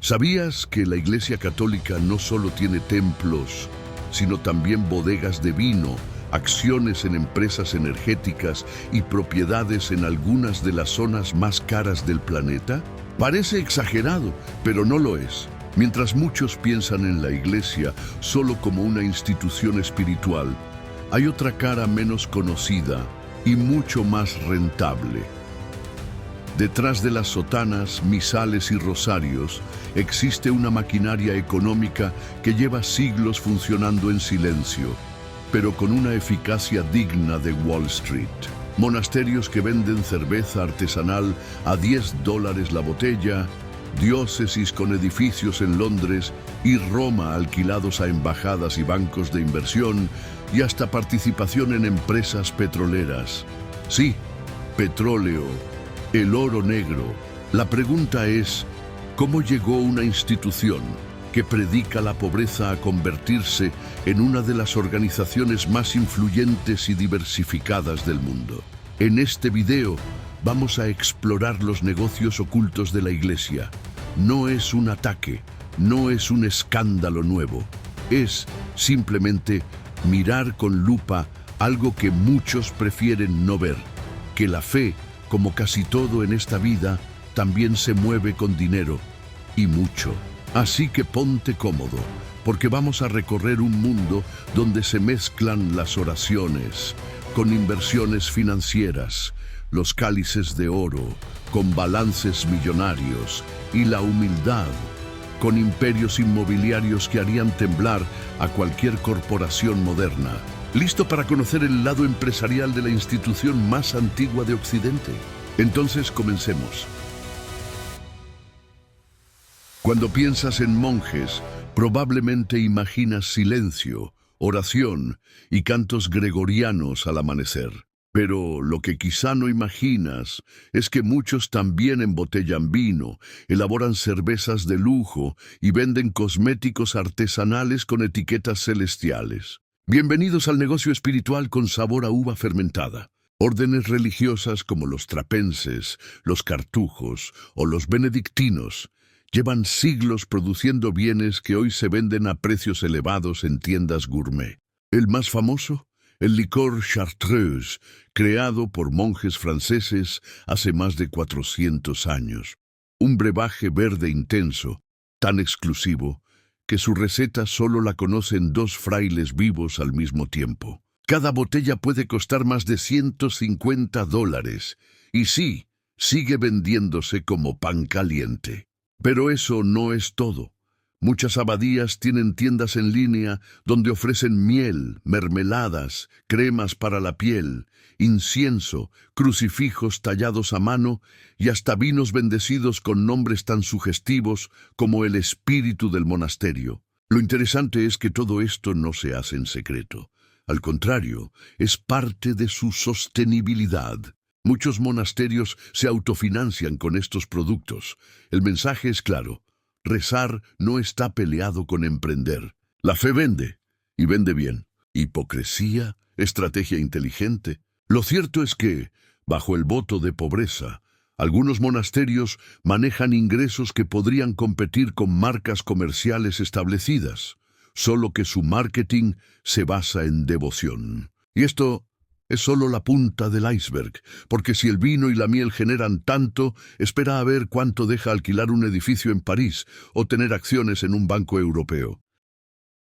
¿Sabías que la Iglesia Católica no solo tiene templos, sino también bodegas de vino, acciones en empresas energéticas y propiedades en algunas de las zonas más caras del planeta? Parece exagerado, pero no lo es. Mientras muchos piensan en la Iglesia solo como una institución espiritual, hay otra cara menos conocida y mucho más rentable. Detrás de las sotanas, misales y rosarios, existe una maquinaria económica que lleva siglos funcionando en silencio, pero con una eficacia digna de Wall Street. Monasterios que venden cerveza artesanal a $10 la botella, diócesis con edificios en Londres y Roma alquilados a embajadas y bancos de inversión, y hasta participación en empresas petroleras. Sí, petróleo. El oro negro. La pregunta es, ¿cómo llegó una institución que predica la pobreza a convertirse en una de las organizaciones más influyentes y diversificadas del mundo? En este video vamos a explorar los negocios ocultos de la Iglesia. No es un ataque, no es un escándalo nuevo. Es simplemente mirar con lupa algo que muchos prefieren no ver, que la fe, como casi todo en esta vida, también se mueve con dinero, y mucho. Así que ponte cómodo, porque vamos a recorrer un mundo donde se mezclan las oraciones, con inversiones financieras, los cálices de oro, con balances millonarios, y la humildad, con imperios inmobiliarios que harían temblar a cualquier corporación moderna. ¿Listo para conocer el lado empresarial de la institución más antigua de Occidente? Entonces comencemos. Cuando piensas en monjes, probablemente imaginas silencio, oración y cantos gregorianos al amanecer. Pero lo que quizá no imaginas es que muchos también embotellan vino, elaboran cervezas de lujo y venden cosméticos artesanales con etiquetas celestiales. Bienvenidos al negocio espiritual con sabor a uva fermentada. Órdenes religiosas como los trapenses, los cartujos o los benedictinos llevan siglos produciendo bienes que hoy se venden a precios elevados en tiendas gourmet. El más famoso, el licor Chartreuse, creado por monjes franceses hace más de 400 años. Un brebaje verde intenso, tan exclusivo, que su receta solo la conocen 2 frailes vivos al mismo tiempo. Cada botella puede costar más de $150, y sí, sigue vendiéndose como pan caliente. Pero eso no es todo. Muchas abadías tienen tiendas en línea donde ofrecen miel, mermeladas, cremas para la piel, incienso, crucifijos tallados a mano y hasta vinos bendecidos con nombres tan sugestivos como el espíritu del monasterio. Lo interesante es que todo esto no se hace en secreto. Al contrario, es parte de su sostenibilidad. Muchos monasterios se autofinancian con estos productos. El mensaje es claro. Rezar no está peleado con emprender. La fe vende, y vende bien. Hipocresía, estrategia inteligente. Lo cierto es que, bajo el voto de pobreza, algunos monasterios manejan ingresos que podrían competir con marcas comerciales establecidas, solo que su marketing se basa en devoción. Y esto es solo la punta del iceberg, porque si el vino y la miel generan tanto, espera a ver cuánto deja alquilar un edificio en París o tener acciones en un banco europeo.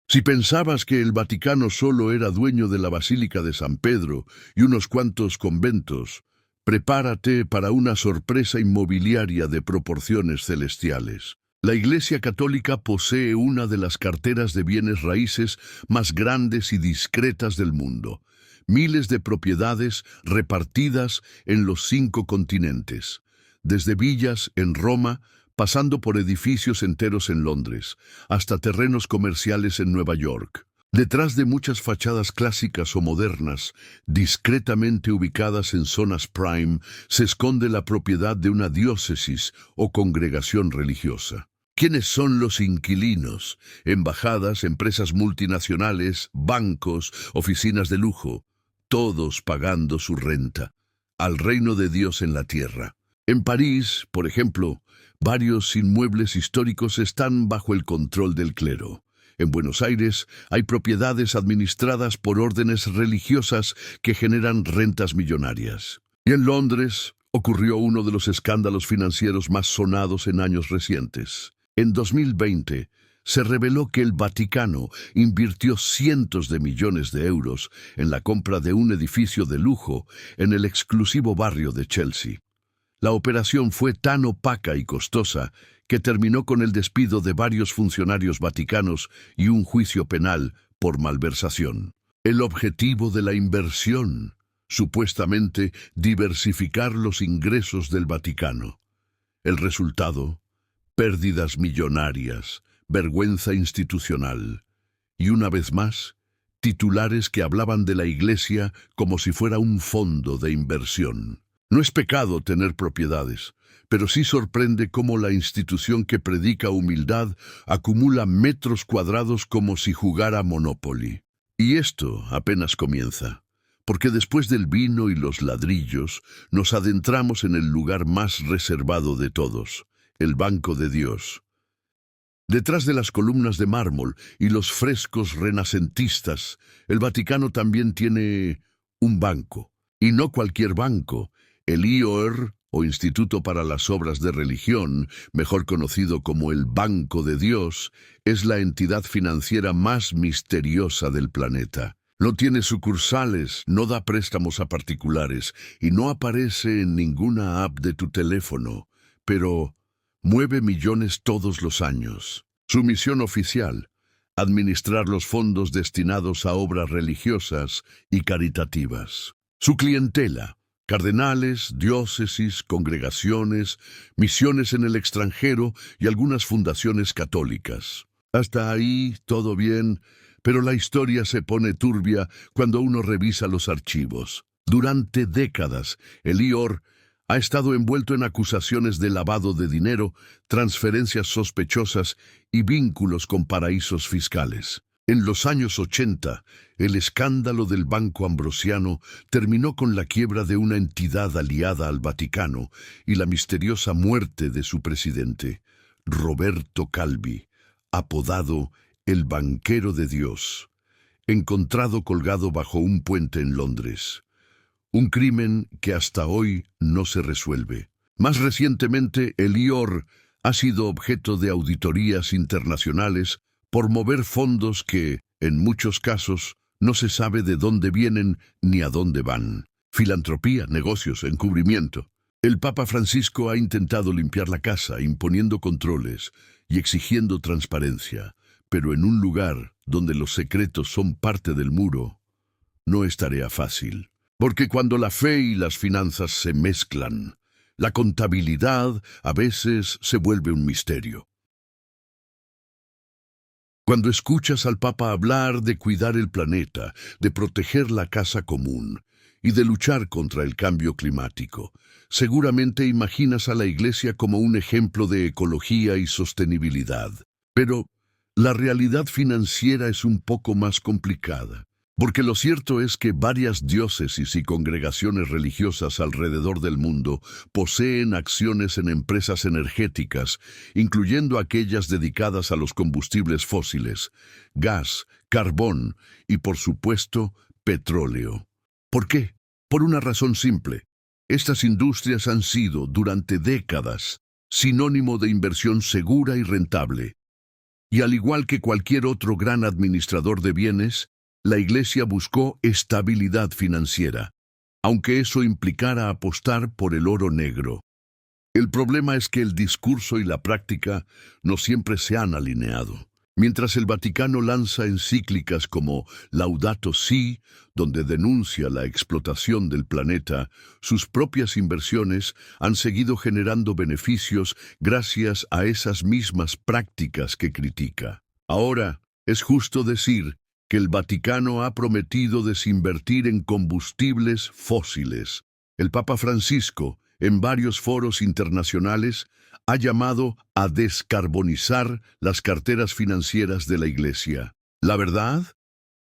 Si pensabas que el Vaticano solo era dueño de la Basílica de San Pedro y unos cuantos conventos, prepárate para una sorpresa inmobiliaria de proporciones celestiales. La Iglesia Católica posee una de las carteras de bienes raíces más grandes y discretas del mundo. Miles de propiedades repartidas en los 5 continentes, desde villas en Roma, pasando por edificios enteros en Londres, hasta terrenos comerciales en Nueva York. Detrás de muchas fachadas clásicas o modernas, discretamente ubicadas en zonas prime, se esconde la propiedad de una diócesis o congregación religiosa. ¿Quiénes son los inquilinos? Embajadas, empresas multinacionales, bancos, oficinas de lujo. Todos pagando su renta, al reino de Dios en la tierra. En París, por ejemplo, varios inmuebles históricos están bajo el control del clero. En Buenos Aires hay propiedades administradas por órdenes religiosas que generan rentas millonarias. Y en Londres ocurrió uno de los escándalos financieros más sonados en años recientes. En 2020 se reveló que el Vaticano invirtió cientos de millones de euros en la compra de un edificio de lujo en el exclusivo barrio de Chelsea. La operación fue tan opaca y costosa que terminó con el despido de varios funcionarios vaticanos y un juicio penal por malversación. El objetivo de la inversión, supuestamente diversificar los ingresos del Vaticano. El resultado, pérdidas millonarias, vergüenza institucional y, una vez más, titulares que hablaban de la Iglesia como si fuera un fondo de inversión. No es pecado tener propiedades, pero sí sorprende cómo la institución que predica humildad acumula metros cuadrados como si jugara Monopoly. Y esto apenas comienza, porque después del vino y los ladrillos nos adentramos en el lugar más reservado de todos, el banco de Dios. Detrás de las columnas de mármol y los frescos renacentistas, el Vaticano también tiene un banco, y no cualquier banco. El IOR, o Instituto para las Obras de Religión, mejor conocido como el Banco de Dios, es la entidad financiera más misteriosa del planeta. No tiene sucursales, no da préstamos a particulares y no aparece en ninguna app de tu teléfono, pero mueve millones todos los años. Su misión oficial: administrar los fondos destinados a obras religiosas y caritativas. Su clientela: cardenales, diócesis, congregaciones, misiones en el extranjero y algunas fundaciones católicas. Hasta ahí todo bien, pero la historia se pone turbia cuando uno revisa los archivos. Durante décadas, el IOR ha estado envuelto en acusaciones de lavado de dinero, transferencias sospechosas y vínculos con paraísos fiscales. En los años 80, el escándalo del Banco Ambrosiano terminó con la quiebra de una entidad aliada al Vaticano y la misteriosa muerte de su presidente, Roberto Calvi, apodado el Banquero de Dios, encontrado colgado bajo un puente en Londres. Un crimen que hasta hoy no se resuelve. Más recientemente, el IOR ha sido objeto de auditorías internacionales por mover fondos que, en muchos casos, no se sabe de dónde vienen ni a dónde van. Filantropía, negocios, encubrimiento. El Papa Francisco ha intentado limpiar la casa, imponiendo controles y exigiendo transparencia, pero en un lugar donde los secretos son parte del muro, no es tarea fácil. Porque cuando la fe y las finanzas se mezclan, la contabilidad a veces se vuelve un misterio. Cuando escuchas al Papa hablar de cuidar el planeta, de proteger la casa común y de luchar contra el cambio climático, seguramente imaginas a la Iglesia como un ejemplo de ecología y sostenibilidad. Pero la realidad financiera es un poco más complicada. Porque lo cierto es que varias diócesis y congregaciones religiosas alrededor del mundo poseen acciones en empresas energéticas, incluyendo aquellas dedicadas a los combustibles fósiles, gas, carbón y, por supuesto, petróleo. ¿Por qué? Por una razón simple. Estas industrias han sido, durante décadas, sinónimo de inversión segura y rentable. Y al igual que cualquier otro gran administrador de bienes, la Iglesia buscó estabilidad financiera, aunque eso implicara apostar por el oro negro. El problema es que el discurso y la práctica no siempre se han alineado. Mientras el Vaticano lanza encíclicas como Laudato Si, donde denuncia la explotación del planeta, sus propias inversiones han seguido generando beneficios gracias a esas mismas prácticas que critica. Ahora, es justo decir que el Vaticano ha prometido desinvertir en combustibles fósiles. El Papa Francisco, en varios foros internacionales, ha llamado a descarbonizar las carteras financieras de la Iglesia. La verdad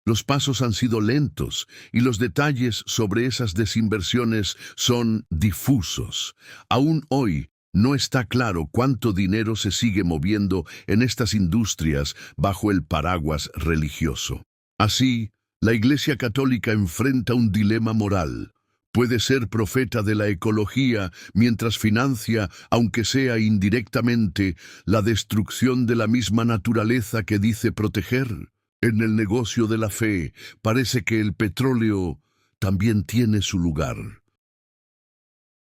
Los pasos han sido lentos y los detalles sobre esas desinversiones son difusos. Aún hoy no está claro cuánto dinero se sigue moviendo en estas industrias bajo el paraguas religioso. Así, la Iglesia Católica enfrenta un dilema moral. Puede ser profeta de la ecología mientras financia, aunque sea indirectamente, la destrucción de la misma naturaleza que dice proteger. En el negocio de la fe, parece que el petróleo también tiene su lugar.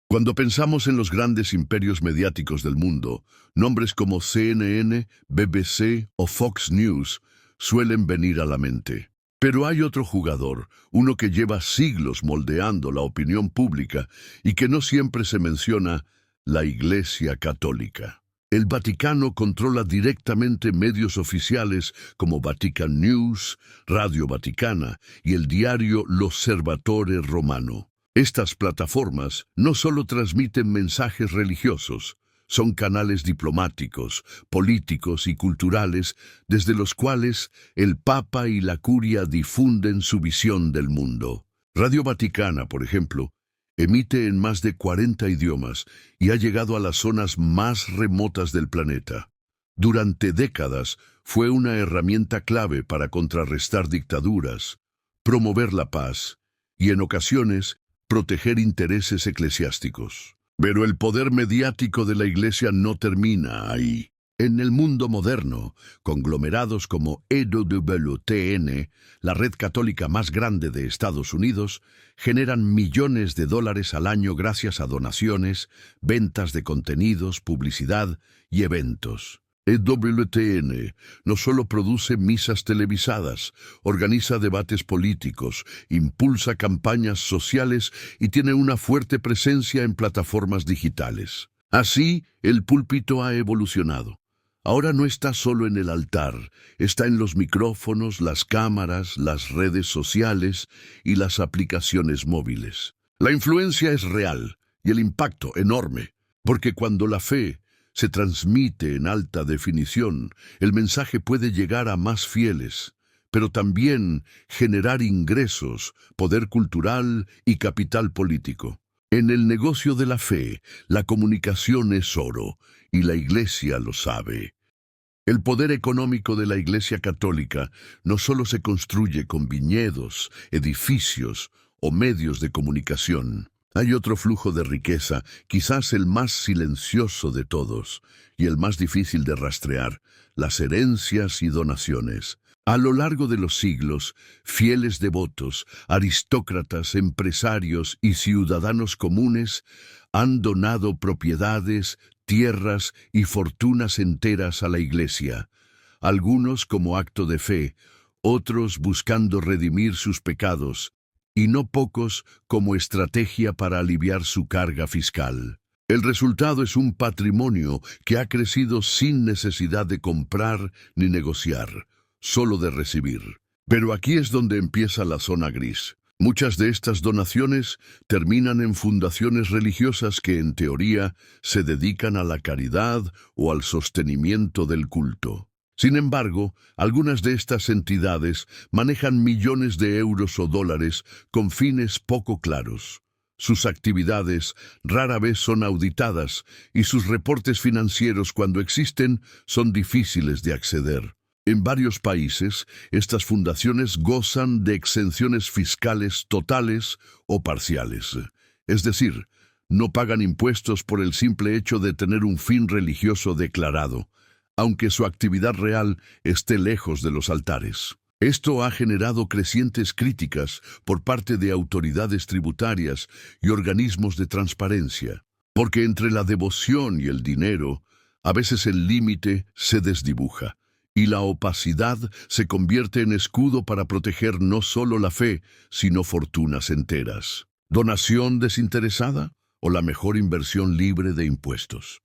Cuando pensamos en los grandes imperios mediáticos del mundo, nombres como CNN, BBC o Fox News suelen venir a la mente. Pero hay otro jugador, uno que lleva siglos moldeando la opinión pública y que no siempre se menciona: la Iglesia Católica. El Vaticano controla directamente medios oficiales como Vatican News, Radio Vaticana y el diario L'Osservatore Romano. Estas plataformas no solo transmiten mensajes religiosos, son canales diplomáticos, políticos y culturales desde los cuales el Papa y la Curia difunden su visión del mundo. Radio Vaticana, por ejemplo, emite en más de 40 idiomas y ha llegado a las zonas más remotas del planeta. Durante décadas fue una herramienta clave para contrarrestar dictaduras, promover la paz y, en ocasiones, proteger intereses eclesiásticos. Pero el poder mediático de la Iglesia no termina ahí. En el mundo moderno, conglomerados como EWTN, la red católica más grande de Estados Unidos, generan millones de dólares al año gracias a donaciones, ventas de contenidos, publicidad y eventos. EWTN no solo produce misas televisadas, organiza debates políticos, impulsa campañas sociales y tiene una fuerte presencia en plataformas digitales. Así, el púlpito ha evolucionado. Ahora no está solo en el altar, está en los micrófonos, las cámaras, las redes sociales y las aplicaciones móviles. La influencia es real y el impacto enorme, porque cuando la fe se transmite en alta definición, el mensaje puede llegar a más fieles, pero también generar ingresos, poder cultural y capital político. En el negocio de la fe, la comunicación es oro, y la Iglesia lo sabe. El poder económico de la Iglesia Católica no solo se construye con viñedos, edificios o medios de comunicación. Hay otro flujo de riqueza, quizás el más silencioso de todos y el más difícil de rastrear: las herencias y donaciones. A lo largo de los siglos, fieles devotos, aristócratas, empresarios y ciudadanos comunes han donado propiedades, tierras y fortunas enteras a la Iglesia, algunos como acto de fe, otros buscando redimir sus pecados, y no pocos como estrategia para aliviar su carga fiscal. El resultado es un patrimonio que ha crecido sin necesidad de comprar ni negociar, solo de recibir. Pero aquí es donde empieza la zona gris. Muchas de estas donaciones terminan en fundaciones religiosas que, en teoría, se dedican a la caridad o al sostenimiento del culto. Sin embargo, algunas de estas entidades manejan millones de euros o dólares con fines poco claros. Sus actividades rara vez son auditadas y sus reportes financieros, cuando existen, son difíciles de acceder. En varios países, estas fundaciones gozan de exenciones fiscales totales o parciales. Es decir, no pagan impuestos por el simple hecho de tener un fin religioso declarado, aunque su actividad real esté lejos de los altares. Esto ha generado crecientes críticas por parte de autoridades tributarias y organismos de transparencia, porque entre la devoción y el dinero, a veces el límite se desdibuja, y la opacidad se convierte en escudo para proteger no solo la fe, sino fortunas enteras. ¿Donación desinteresada o la mejor inversión libre de impuestos?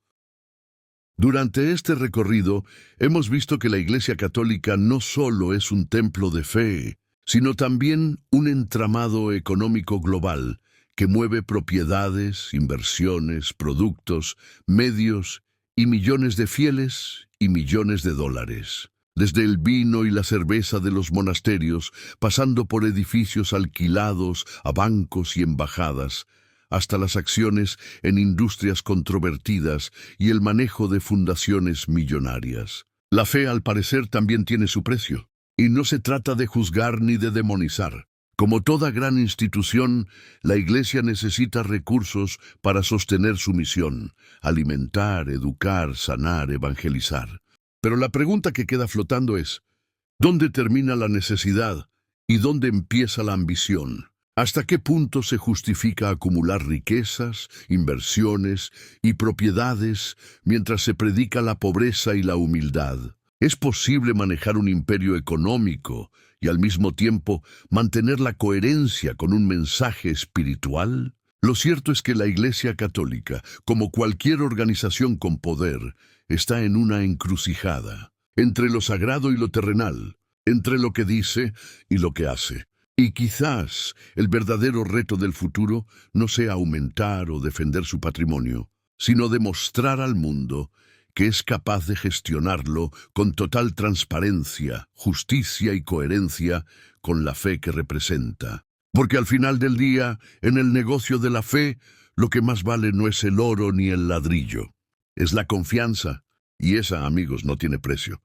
Durante este recorrido, hemos visto que la Iglesia Católica no solo es un templo de fe, sino también un entramado económico global que mueve propiedades, inversiones, productos, medios y millones de fieles y millones de dólares. desde el vino y la cerveza de los monasterios, pasando por edificios alquilados a bancos y embajadas, hasta las acciones en industrias controvertidas y el manejo de fundaciones millonarias. La fe, al parecer, también tiene su precio, y no se trata de juzgar ni de demonizar. Como toda gran institución, la Iglesia necesita recursos para sostener su misión: alimentar, educar, sanar, evangelizar. Pero la pregunta que queda flotando es: ¿dónde termina la necesidad y dónde empieza la ambición? ¿Hasta qué punto se justifica acumular riquezas, inversiones y propiedades mientras se predica la pobreza y la humildad? ¿Es posible manejar un imperio económico y al mismo tiempo mantener la coherencia con un mensaje espiritual? Lo cierto es que la Iglesia Católica, como cualquier organización con poder, está en una encrucijada, entre lo sagrado y lo terrenal, entre lo que dice y lo que hace. Y quizás el verdadero reto del futuro no sea aumentar o defender su patrimonio, sino demostrar al mundo que es capaz de gestionarlo con total transparencia, justicia y coherencia con la fe que representa. Porque al final del día, en el negocio de la fe, lo que más vale no es el oro ni el ladrillo, es la confianza, y esa, amigos, no tiene precio.